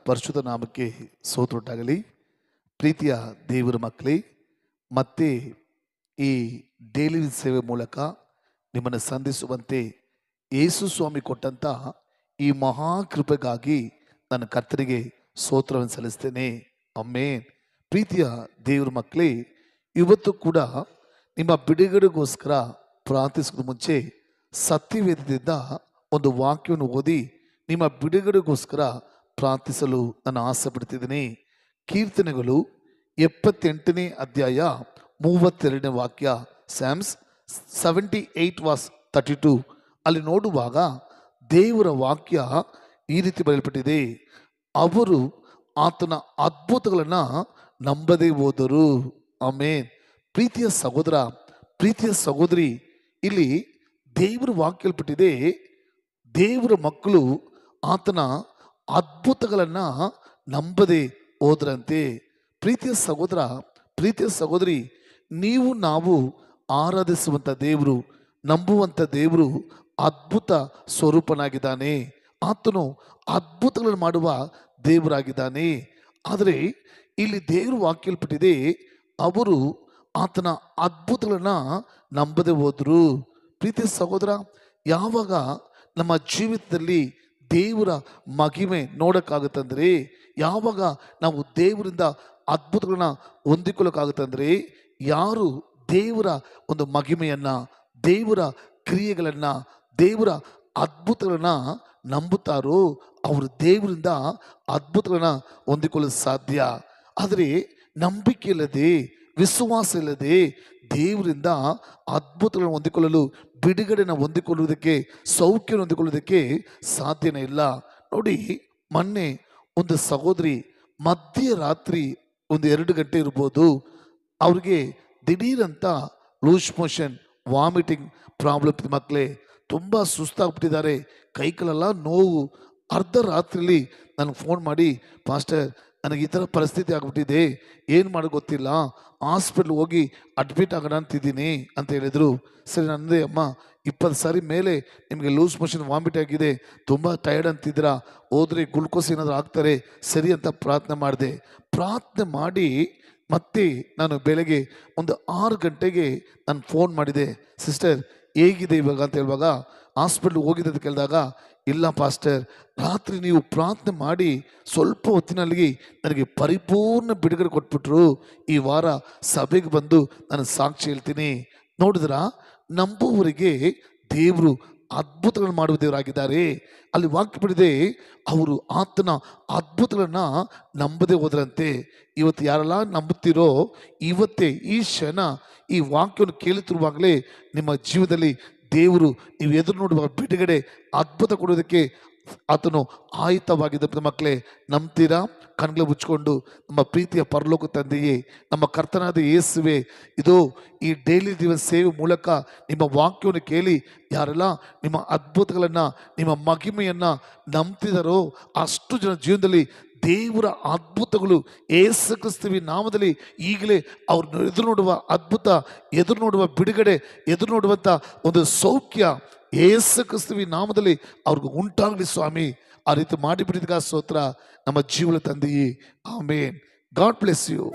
ಪರಿಶುದ್ಧ ನಾಮಕ್ಕೆ ಸ್ತೋತ್ರವುಂಟಾಗಲಿ. ಪ್ರೀತಿಯ ದೇವರ ಮಕ್ಕಳೇ, ಮತ್ತೆ ಈ ಡೈಲಿ ಸೇವೆ ಮೂಲಕ ನಿಮ್ಮನ್ನು ಸಂಧಿಸುವಂತೆ ಯೇಸು ಸ್ವಾಮಿ ಕೊಟ್ಟಂತ ಈ ಮಹಾಕೃಪೆಗಾಗಿ ನನ್ನ ಕರ್ತನಿಗೆ ಸ್ತೋತ್ರವನ್ನು ಸಲ್ಲಿಸ್ತೇನೆ. ಆಮೆನ್. ಪ್ರೀತಿಯ ದೇವರ ಮಕ್ಕಳೇ, ಇವತ್ತು ಕೂಡ ನಿಮ್ಮ ಬಿಡುಗಡೆಗೋಸ್ಕರ ಪ್ರಾರ್ಥಿಸೋದು ಮುಂಚೆ ಸತ್ಯವೇದದಿಂದ ಒಂದು ವಾಕ್ಯವನ್ನು ಓದಿ ನಿಮ್ಮ ಬಿಡುಗಡೆಗೋಸ್ಕರ ಪ್ರಾರ್ಥಿಸಲು ನಾನು ಆಸೆ ಪಡ್ತಿದ್ದೀನಿ. ಕೀರ್ತನೆಗಳು 78ನೇ ಅಧ್ಯಾಯ 32ನೇ ವಾಕ್ಯ, ಸ್ಯಾಮ್ಸ್ 78:32. ಅಲ್ಲಿ ನೋಡುವಾಗ ದೇವರ ವಾಕ್ಯ ಈ ರೀತಿ ಬರೆಯಲ್ಪಟ್ಟಿದೆ: ಅವರು ಆತನ ಅದ್ಭುತಗಳನ್ನು ನಂಬದೇ ಹೋದರು. ಆಮೇನ್. ಪ್ರೀತಿಯ ಸಹೋದರ, ಪ್ರೀತಿಯ ಸಹೋದರಿ, ಇಲ್ಲಿ ದೇವರ ವಾಕ್ಯ ಹೇಳ್ಬಿಟ್ಟಿದೆ, ದೇವರ ಮಕ್ಕಳು ಆತನ ಅದ್ಭುತಗಳನ್ನು ನಂಬದೆ ಹೋದ್ರಂತೆ. ಪ್ರೀತಿಯ ಸಹೋದರ, ಪ್ರೀತಿಯ ಸಹೋದರಿ, ನೀವು ನಾವು ಆರಾಧಿಸುವಂಥ ದೇವರು, ನಂಬುವಂಥ ದೇವರು ಅದ್ಭುತ ಸ್ವರೂಪನಾಗಿದ್ದಾನೆ. ಆತನು ಅದ್ಭುತಗಳನ್ನು ಮಾಡುವ ದೇವರಾಗಿದ್ದಾನೆ. ಆದರೆ ಇಲ್ಲಿ ದೇವರು ವಾಕ್ಯ ಹೇಳ್ಬಿಟ್ಟಿದೆ, ಅವರು ಆತನ ಅದ್ಭುತಗಳನ್ನು ನಂಬದೆ ಹೋದರು. ಪ್ರೀತಿಯ ಸಹೋದರ, ಯಾವಾಗ ನಮ್ಮ ಜೀವಿತದಲ್ಲಿ ದೇವರ ಮಹಿಮೆ ನೋಡೋಕ್ಕಾಗುತ್ತಂದರೆ, ಯಾವಾಗ ನಾವು ದೇವರಿಂದ ಅದ್ಭುತಗಳನ್ನ ಹೊಂದಿಕೊಳ್ಳೋಕ್ಕಾಗುತ್ತಂದರೆ, ಯಾರು ದೇವರ ಒಂದು ಮಹಿಮೆಯನ್ನು, ದೇವರ ಕ್ರಿಯೆಗಳನ್ನು, ದೇವರ ಅದ್ಭುತಗಳನ್ನ ನಂಬುತ್ತಾರೋ ಅವರು ದೇವರಿಂದ ಅದ್ಭುತಗಳನ್ನ ಹೊಂದಿಕೊಳ್ಳಲು ಸಾಧ್ಯ. ಆದರೆ ನಂಬಿಕೆ ಇಲ್ಲದೆ, ವಿಶ್ವಾಸ ಇಲ್ಲದೆ ದೇವರಿಂದ ಅದ್ಭುತಗಳನ್ನು ಹೊಂದಿಕೊಳ್ಳಲು, ಬಿಡುಗಡೆನ ಹೊಂದಿಕೊಳ್ಳುವುದಕ್ಕೆ, ಸೌಖ್ಯವನ್ನು ಹೊಂದಿಕೊಳ್ಳುವುದಕ್ಕೆ ಸಾಧ್ಯನೇ ಇಲ್ಲ. ನೋಡಿ, ಮೊನ್ನೆ ಒಂದು ಸಹೋದರಿ ಮಧ್ಯರಾತ್ರಿ 1-2 ಗಂಟೆ ಇರ್ಬೋದು, ಅವ್ರಿಗೆ ದಿಢೀರಂತ ಲೂಸ್ ಮೋಷನ್, ವಾಮಿಟಿಂಗ್ ಪ್ರಾಬ್ಲಮ್. ಮಕ್ಕಳೇ ತುಂಬ ಸುಸ್ತಾಗ್ಬಿಟ್ಟಿದ್ದಾರೆ, ಕೈಕಾಲೆಲ್ಲ ನೋವು. ಅರ್ಧ ರಾತ್ರಿಲಿ ನನಗೆ ಫೋನ್ ಮಾಡಿ, ಪಾಸ್ಟರ್ ನನಗೆ ಈ ಥರ ಪರಿಸ್ಥಿತಿ ಆಗಿಬಿಟ್ಟಿದೆ, ಏನು ಮಾಡೋದು ಗೊತ್ತಿಲ್ಲ, ಹಾಸ್ಪಿಟ್ಲ್ ಹೋಗಿ ಅಡ್ಮಿಟ್ ಆಗೋಣ ಅಂತಿದ್ದೀನಿ ಅಂತ ಹೇಳಿದರು. ಸರಿ, ನನ್ನದೇ ಅಮ್ಮ 20 ಸಾರಿ ಮೇಲೆ ನಿಮಗೆ ಲೂಸ್ ಮೋಷನ್, ವಾಮಿಟ್ ಆಗಿದೆ, ತುಂಬ ಟಯರ್ಡ್ ಅಂತಿದ್ದೀರಾ, ಹೋದ್ರೆ ಗ್ಲುಕೋಸ್ ಏನಾದರೂ ಹಾಕ್ತಾರೆ ಸರಿ ಅಂತ ಪ್ರಾರ್ಥನೆ ಮಾಡಿದೆ. ಪ್ರಾರ್ಥನೆ ಮಾಡಿ ಮತ್ತೆ ನಾನು ಬೆಳಗ್ಗೆ 6 ಗಂಟೆಗೆ ನಾನು ಫೋನ್ ಮಾಡಿದೆ, ಸಿಸ್ಟರ್ ಹೇಗಿದೆ ಇವಾಗ ಅಂತ ಹೇಳುವಾಗ, ಹಾಸ್ಪಿಟ್ಲ್ಗೆ ಹೋಗಿದೆ ಅಂತ ಕೇಳಿದಾಗ, ಇಲ್ಲ ಪಾಸ್ಟರ್, ರಾತ್ರಿ ನೀವು ಪ್ರಾರ್ಥನೆ ಮಾಡಿ ಸ್ವಲ್ಪ ಹೊತ್ತಿನಲ್ಲಿ ನನಗೆ ಪರಿಪೂರ್ಣ ಬಿಡುಗಡೆ ಕೊಟ್ಬಿಟ್ರು, ಈ ವಾರ ಸಭೆಗೆ ಬಂದು ನಾನು ಸಾಕ್ಷಿ ಹೇಳ್ತೀನಿ. ನೋಡಿದ್ರಾ, ನಂಬುವವರಿಗೆ ದೇವರು ಅದ್ಭುತಗಳನ್ನು ಮಾಡುವ ದೇವರಾಗಿದ್ದಾರೆ. ಅಲ್ಲಿ ವಾಕ್ಯ ಬಿಡಿದೆ, ಅವರು ಆತನ ಅದ್ಭುತಗಳನ್ನ ನಂಬದೆ ಹೋದ್ರಂತೆ. ಇವತ್ತು ಯಾರೆಲ್ಲ ನಂಬುತ್ತೀರೋ, ಇವತ್ತೇ ಈ ಕ್ಷಣ ಈ ವಾಕ್ಯವನ್ನು ಕೇಳುತ್ತಿರುವಾಗಲೇ ನಿಮ್ಮ ಜೀವನದಲ್ಲಿ ದೇವರು ನೀವು ಎದುರು ನೋಡುವ ಬಿಡುಗಡೆ, ಅದ್ಭುತ ಕೊಡೋದಕ್ಕೆ ಆತನು ಆಯುಧವಾಗಿದ್ದ. ಮಕ್ಕಳೇ, ನಂಬ್ತೀರಾ? ಕಣ್ಗಳು ಮುಚ್ಕೊಂಡು, ನಮ್ಮ ಪ್ರೀತಿಯ ಪರಲೋಕ ತಂದೆಯೇ, ನಮ್ಮ ಕರ್ತನಾದ ಯೇಸುವೆ, ಇದು ಈ ಡೈಲಿ ದಿವಸ ಸೇವೆ ಮೂಲಕ ನಿಮ್ಮ ವಾಕ್ಯವನ್ನು ಕೇಳಿ ಯಾರೆಲ್ಲ ನಿಮ್ಮ ಅದ್ಭುತಗಳನ್ನು, ನಿಮ್ಮ ಮಹಿಮೆಯನ್ನು ನಂಬ್ತಿದಾರೋ ಅಷ್ಟು ಜನ ಜೀವನದಲ್ಲಿ ದೇವರ ಅದ್ಭುತಗಳು ಯೇಸು ಕ್ರಿಸ್ತುವಿನ ನಾಮದಲ್ಲಿ ಈಗಲೇ ಅವ್ರನ್ನ ಎದುರು ನೋಡುವ ಅದ್ಭುತ, ಎದುರು ನೋಡುವ ಬಿಡುಗಡೆ, ಎದುರು ನೋಡುವಂಥ ಒಂದು ಸೌಖ್ಯ ಯೇಸು ಕ್ರಿಸ್ತುವಿನ ನಾಮದಲ್ಲಿ ಅವ್ರಿಗೆ ಉಂಟಾಗಲಿ ಸ್ವಾಮಿ. ಆ ರೀತಿ ಮಾಡಿಬಿಟ್ಟಿದ್ದ ಸ್ತೋತ್ರ ನಮ್ಮ ಜೀವನ ತಂದೆಯೇ. ಆಮೇನ್. God bless you.